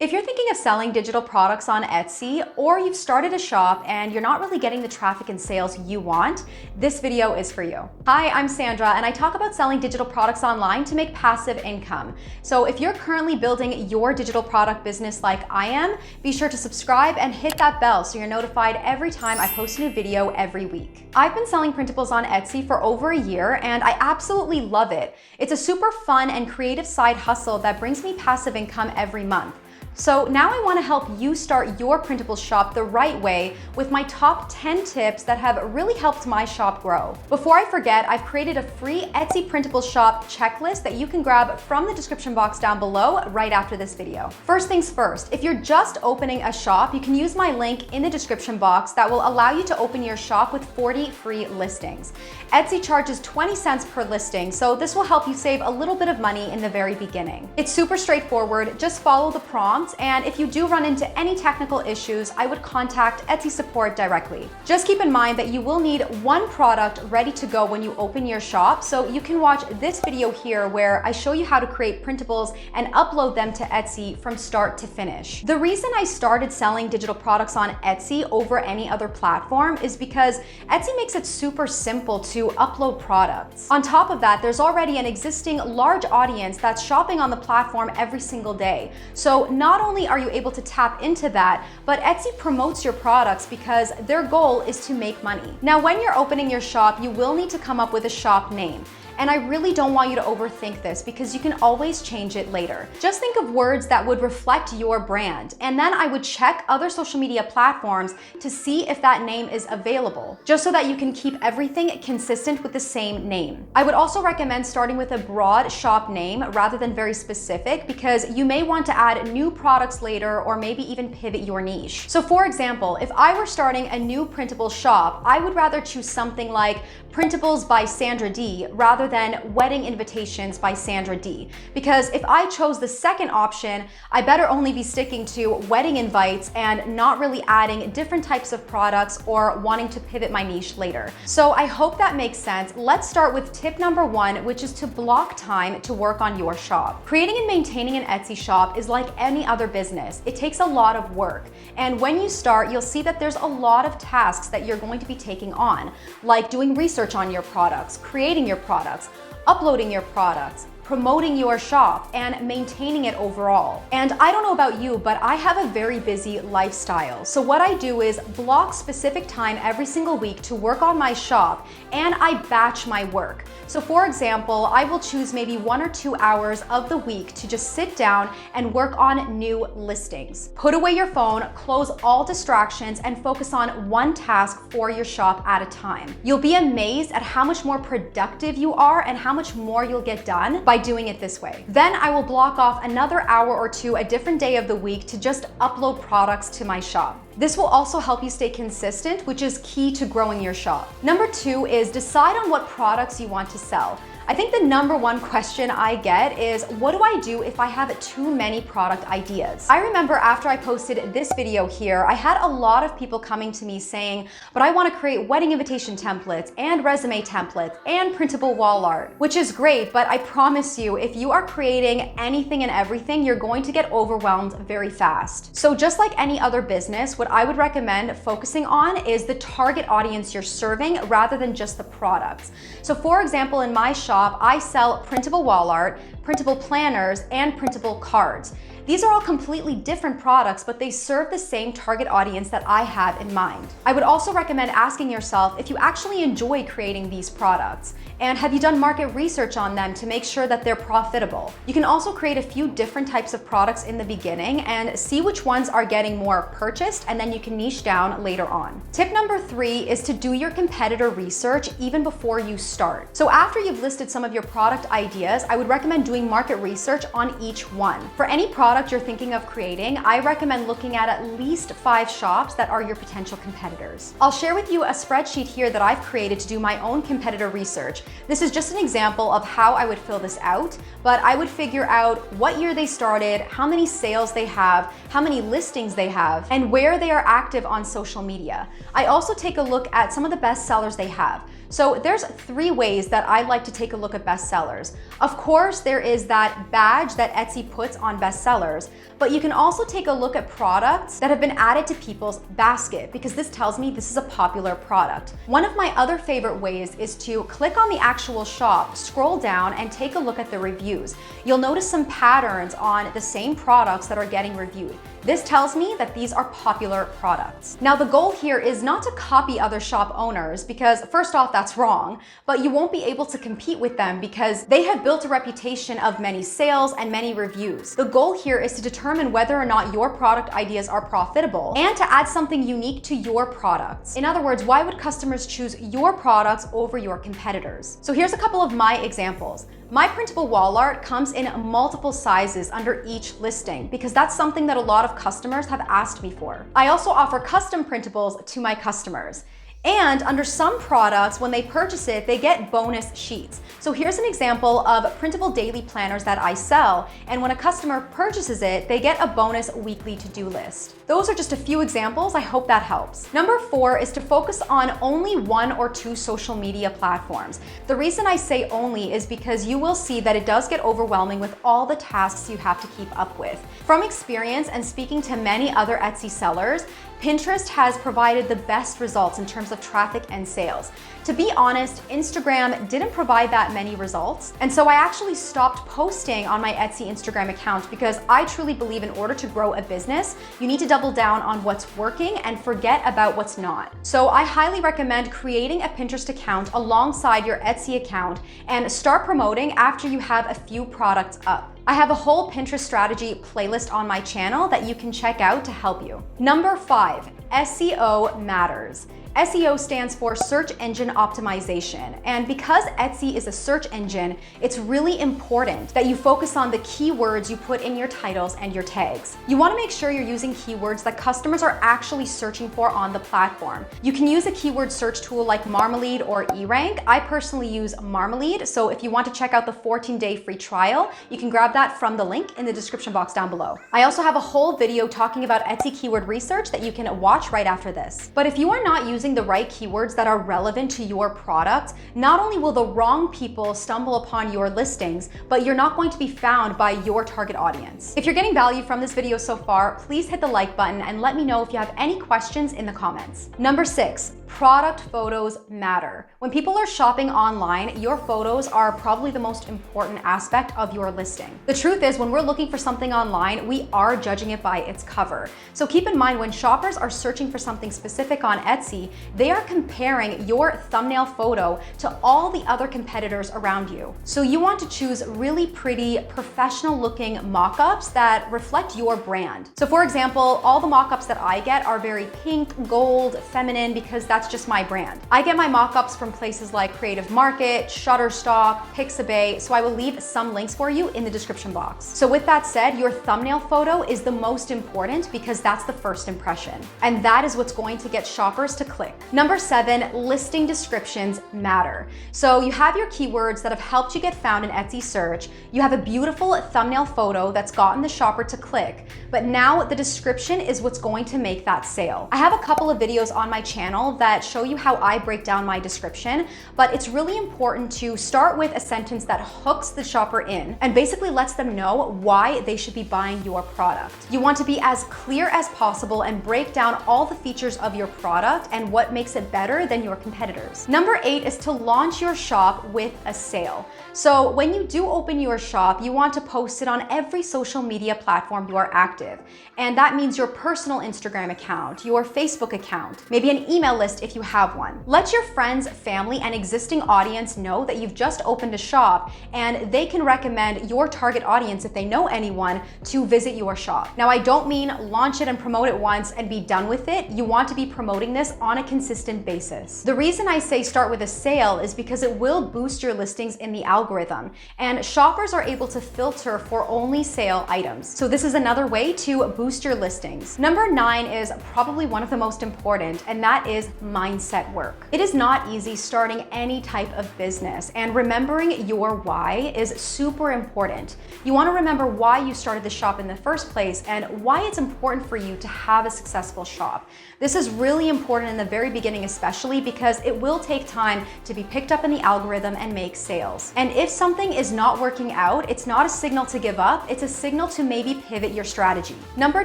If you're thinking of selling digital products on Etsy, or you've started a shop and you're not really getting the traffic and sales you want, this video is for you. Hi, I'm Sandra, and I talk about selling digital products online to make passive income. So if you're currently building your digital product business like I am, be sure to subscribe and hit that bell so you're notified every time I post a new video every week. I've been selling printables on Etsy for over a year, and I absolutely love it. It's a super fun and creative side hustle that brings me passive income every month. So now I want to help you start your printable shop the right way with my top 10 tips that have really helped my shop grow. Before I forget, I've created a free Etsy printable shop checklist that you can grab from the description box down below right after this video. First things first, if you're just opening a shop, you can use my link in the description box that will allow you to open your shop with 40 free listings. Etsy charges 20 cents per listing, so this will help you save a little bit of money in the very beginning. It's super straightforward, just follow the prompts, and if you do run into any technical issues, I would contact Etsy support directly. Just keep in mind that you will need one product ready to go when you open your shop, so you can watch this video here where I show you how to create printables and upload them to Etsy from start to finish. The reason I started selling digital products on Etsy over any other platform is because Etsy makes it super simple to upload products. On top of that, there's already an existing large audience that's shopping on the platform every single day. So not only are you able to tap into that, but Etsy promotes your products because their goal is to make money. Now, when you're opening your shop, you will need to come up with a shop name. And I really don't want you to overthink this because you can always change it later. Just think of words that would reflect your brand. And then I would check other social media platforms to see if that name is available, just so that you can keep everything consistent with the same name. I would also recommend starting with a broad shop name rather than very specific, because you may want to add new products later or maybe even pivot your niche. So for example, if I were starting a new printable shop, I would rather choose something like Printables by Sandra D rather than Wedding Invitations by Sandra D. Because if I chose the second option, I better only be sticking to wedding invites and not really adding different types of products or wanting to pivot my niche later. So I hope that makes sense. Let's start with tip number one, which is to block time to work on your shop. Creating and maintaining an Etsy shop is like any other business. It takes a lot of work. And when you start, you'll see that there's a lot of tasks that you're going to be taking on, like doing research on your products, creating your products, uploading your products, promoting your shop, and maintaining it overall. And I don't know about you, but I have a very busy lifestyle. So what I do is block specific time every single week to work on my shop, and I batch my work. So for example, I will choose maybe 1 or 2 hours of the week to just sit down and work on new listings. Put away your phone, close all distractions, and focus on one task for your shop at a time. You'll be amazed at how much more productive you are and how much more you'll get done by doing it this way. Then I will block off another hour or two a different day of the week to just upload products to my shop. This will also help you stay consistent, which is key to growing your shop. Number two is decide on what products you want to sell. I think the number one question I get is, what do I do if I have too many product ideas? I remember after I posted this video here, I had a lot of people coming to me saying, but I want to create wedding invitation templates and resume templates and printable wall art, which is great, but I promise you, if you are creating anything and everything, you're going to get overwhelmed very fast. So just like any other business, what I would recommend focusing on is the target audience you're serving rather than just the products. So for example, in my shop, I sell printable wall art, printable planners, and printable cards. These are all completely different products, but they serve the same target audience that I have in mind. I would also recommend asking yourself if you actually enjoy creating these products, and have you done market research on them to make sure that they're profitable? You can also create a few different types of products in the beginning and see which ones are getting more purchased, and then you can niche down later on. Tip number three is to do your competitor research even before you start. So after you've listed some of your product ideas, I would recommend doing market research on each one. For any product you're thinking of creating, I recommend looking at least 5 shops that are your potential competitors. I'll share with you a spreadsheet here that I've created to do my own competitor research. This is just an example of how I would fill this out, but I would figure out what year they started, how many sales they have, how many listings they have, and where they are active on social media. I also take a look at some of the best sellers they have. So there's 3 ways that I like to take a look at bestsellers. Of course, there here is that badge that Etsy puts on bestsellers, but you can also take a look at products that have been added to people's basket, because this tells me this is a popular product. One of my other favorite ways is to click on the actual shop, scroll down, and take a look at the reviews. You'll notice some patterns on the same products that are getting reviewed. This tells me that these are popular products. Now, the goal here is not to copy other shop owners, because first off, that's wrong, but you won't be able to compete with them because they have built a reputation of many sales and many reviews. The goal here is to determine whether or not your product ideas are profitable and to add something unique to your products. In other words, why would customers choose your products over your competitors? So here's a couple of my examples. My printable wall art comes in multiple sizes under each listing because that's something that a lot of customers have asked me for. I also offer custom printables to my customers. And under some products, when they purchase it, they get bonus sheets. So here's an example of printable daily planners that I sell. And when a customer purchases it, they get a bonus weekly to-do list. Those are just a few examples. I hope that helps. Number 4 is to focus on only 1 or 2 social media platforms. The reason I say only is because you will see that it does get overwhelming with all the tasks you have to keep up with. From experience and speaking to many other Etsy sellers, Pinterest has provided the best results in terms of traffic and sales. To be honest, Instagram didn't provide that many results. And so I actually stopped posting on my Etsy Instagram account because I truly believe in order to grow a business, you need to double down on what's working and forget about what's not. So I highly recommend creating a Pinterest account alongside your Etsy account and start promoting after you have a few products up. I have a whole Pinterest strategy playlist on my channel that you can check out to help you. Number 5, SEO matters. SEO stands for search engine optimization. And because Etsy is a search engine, it's really important that you focus on the keywords you put in your titles and your tags. You want to make sure you're using keywords that customers are actually searching for on the platform. You can use a keyword search tool like Marmalade or eRank. I personally use Marmalade, so if you want to check out the 14-day free trial, you can grab that from the link in the description box down below. I also have a whole video talking about Etsy keyword research that you can watch right after this. But if you are not using the right keywords that are relevant to your product, not only will the wrong people stumble upon your listings, but you're not going to be found by your target audience. If you're getting value from this video so far, please hit the like button and let me know if you have any questions in the comments. Number 6, product photos matter. When people are shopping online, your photos are probably the most important aspect of your listing. The truth is, when we're looking for something online, we are judging it by its cover. So keep in mind, when shoppers are searching for something specific on Etsy, they are comparing your thumbnail photo to all the other competitors around you. So you want to choose really pretty, professional looking mock-ups that reflect your brand. So for example, all the mock-ups that I get are very pink, gold, feminine, because that's just my brand. I get my mock-ups from places like Creative Market, Shutterstock, Pixabay, so I will leave some links for you in the description box. So with that said, your thumbnail photo is the most important because that's the first impression. And that is what's going to get shoppers to click. Number 7, listing descriptions matter. So you have your keywords that have helped you get found in Etsy search. You have a beautiful thumbnail photo that's gotten the shopper to click, but now the description is what's going to make that sale. I have a couple of videos on my channel that show you how I break down my description, but it's really important to start with a sentence that hooks the shopper in and basically lets them know why they should be buying your product. You want to be as clear as possible and break down all the features of your product and what makes it better than your competitors. Number 8 is to launch your shop with a sale. So when you do open your shop, you want to post it on every social media platform you are active. And that means your personal Instagram account, your Facebook account, maybe an email list if you have one. Let your friends, family, and existing audience know that you've just opened a shop, and they can recommend your target audience, if they know anyone, to visit your shop. Now, I don't mean launch it and promote it once and be done with it. You want to be promoting this on a consistent basis. The reason I say start with a sale is because it will boost your listings in the algorithm, and shoppers are able to filter for only sale items. So this is another way to boost your listings. Number 9 is probably one of the most important, and that is mindset work. It is not easy starting any type of business, and remembering your why is super important. You want to remember why you started the shop in the first place and why it's important for you to have a successful shop. shop. This is really important in the very beginning, especially because it will take time to be picked up in the algorithm and make sales. And if something is not working out, it's not a signal to give up, it's a signal to maybe pivot your strategy. Number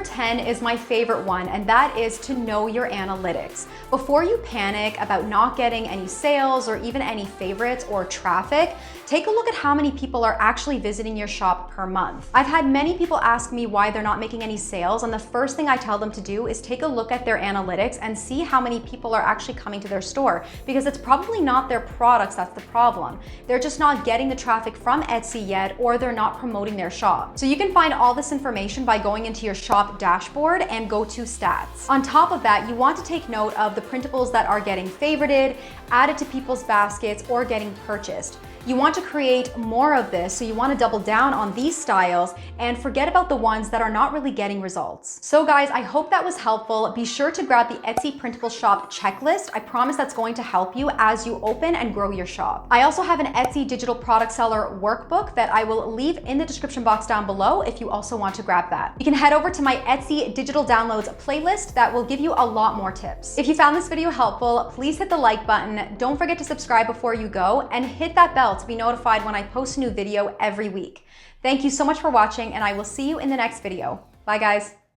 10 is my favorite one, and that is to know your analytics. Before you panic about not getting any sales or even any favorites or traffic, take a look at how many people are actually visiting your shop per month. I've had many people ask me why they're not making any sales, and the first thing I tell them to do is take a look at their analytics and see how many people are actually coming to their store, because it's probably not their products that's the problem. They're just not getting the traffic from Etsy yet, or they're not promoting their shop. So you can find all this information by going into your shop dashboard and go to stats. On top of that, you want to take note of the printables that are getting favorited, added to people's baskets, or getting purchased. You want to create more of this, so you want to double down on these styles and forget about the ones that are not really getting results. So guys, I hope that was helpful. Be sure to grab the Etsy Printable Shop checklist. I promise that's going to help you as you open and grow your shop. I also have an Etsy digital product seller workbook that I will leave in the description box down below if you also want to grab that. You can head over to my Etsy digital downloads playlist that will give you a lot more tips. If you found this video helpful, please hit the like button. Don't forget to subscribe before you go, and hit that bell to be notified when I post a new video every week. Thank you so much for watching, and I will see you in the next video. Bye guys.